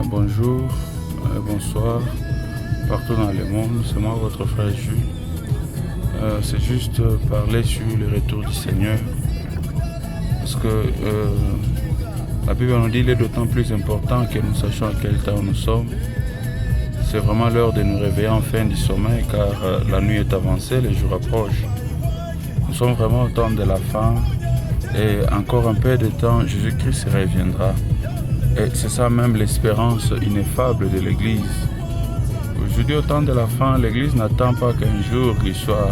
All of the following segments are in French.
Bonjour, bonsoir, partout dans le monde, c'est moi votre frère Jules. C'est juste parler sur le retour du Seigneur, parce que la Bible nous dit qu'il est d'autant plus important que nous sachions à quel temps nous sommes. C'est vraiment l'heure de nous réveiller en fin du sommeil, car la nuit est avancée, les jours approchent. Nous sommes vraiment au temps de la fin, et encore un peu de temps, Jésus-Christ reviendra. Et c'est ça même l'espérance ineffable de l'Église. Aujourd'hui, au temps de la fin, l'Église n'attend pas qu'un jour il soit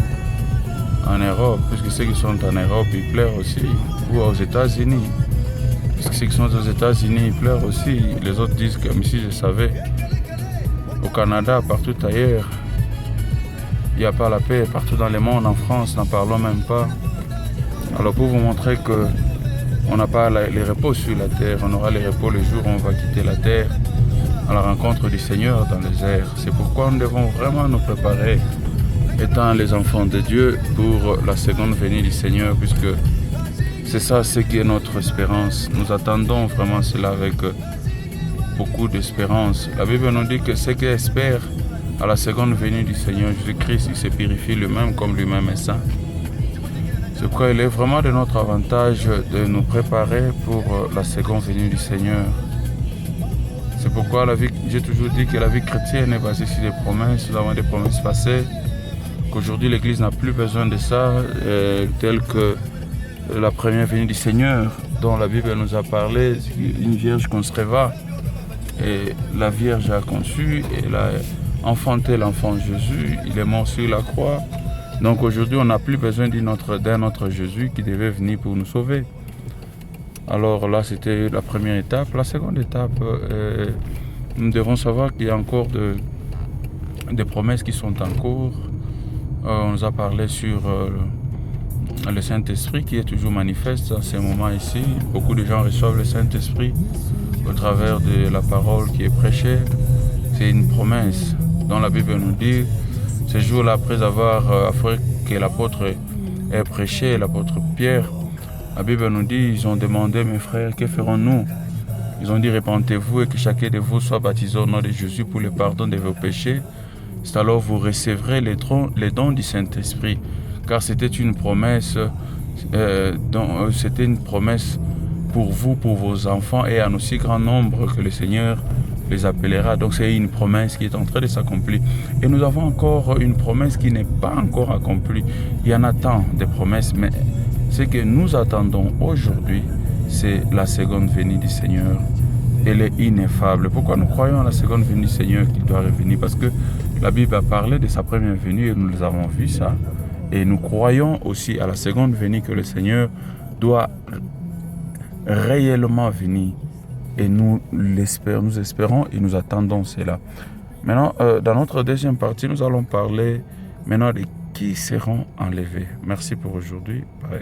en Europe, puisque ceux qui sont en Europe, ils pleurent aussi, ou aux États-Unis. Puisque ceux qui sont aux États-Unis, ils pleurent aussi. Les autres disent comme si je savais. Au Canada, partout ailleurs, il n'y a pas la paix. Partout dans le monde, en France, n'en parlons même pas. Alors pour vous montrer que on n'a pas les repos sur la terre, on aura les repos le jour où on va quitter la terre à la rencontre du Seigneur dans les airs. C'est pourquoi nous devons vraiment nous préparer, étant les enfants de Dieu, pour la seconde venue du Seigneur, puisque c'est ça ce qui est notre espérance. Nous attendons vraiment cela avec beaucoup d'espérance. La Bible nous dit que ceux qui espèrent à la seconde venue du Seigneur Jésus-Christ, il se purifie lui-même comme lui-même est saint. C'est pourquoi il est vraiment de notre avantage de nous préparer pour la seconde venue du Seigneur. C'est pourquoi j'ai toujours dit que la vie chrétienne est basée sur des promesses. Nous avons des promesses passées, qu'aujourd'hui l'Église n'a plus besoin de ça, telles que la première venue du Seigneur, dont la Bible nous a parlé, une vierge concevra, et la Vierge a conçu, et elle a enfanté l'enfant Jésus, il est mort sur la croix. Donc aujourd'hui, on n'a plus besoin d'un autre Jésus qui devait venir pour nous sauver. Alors là, c'était la première étape. La seconde étape, nous devons savoir qu'il y a encore des promesses qui sont en cours. On nous a parlé sur le Saint-Esprit qui est toujours manifeste en ces moments ici. Beaucoup de gens reçoivent le Saint-Esprit au travers de la parole qui est prêchée. C'est une promesse dont la Bible nous dit. Ce jour-là, après avoir afin que l'apôtre ait prêché, l'apôtre Pierre, la Bible nous dit, ils ont demandé, mes frères, que ferons-nous? Ils ont dit, repentez-vous et que chacun de vous soit baptisé au nom de Jésus pour le pardon de vos péchés. C'est alors vous recevrez les dons du Saint-Esprit. Car c'était une promesse, pour vous, pour vos enfants et en aussi grand nombre que le Seigneur les appellera. Donc c'est une promesse qui est en train de s'accomplir. Et nous avons encore une promesse qui n'est pas encore accomplie. Il y en a tant de promesses, mais ce que nous attendons aujourd'hui, c'est la seconde venue du Seigneur. Elle est ineffable. Pourquoi nous croyons à la seconde venue du Seigneur qui doit revenir? Parce que la Bible a parlé de sa première venue et nous avons vu ça. Et nous croyons aussi à la seconde venue que le Seigneur doit réellement venir. Et nous espérons et nous attendons cela. Maintenant, dans notre deuxième partie, nous allons parler maintenant de qui seront enlevés. Merci pour aujourd'hui. Bye.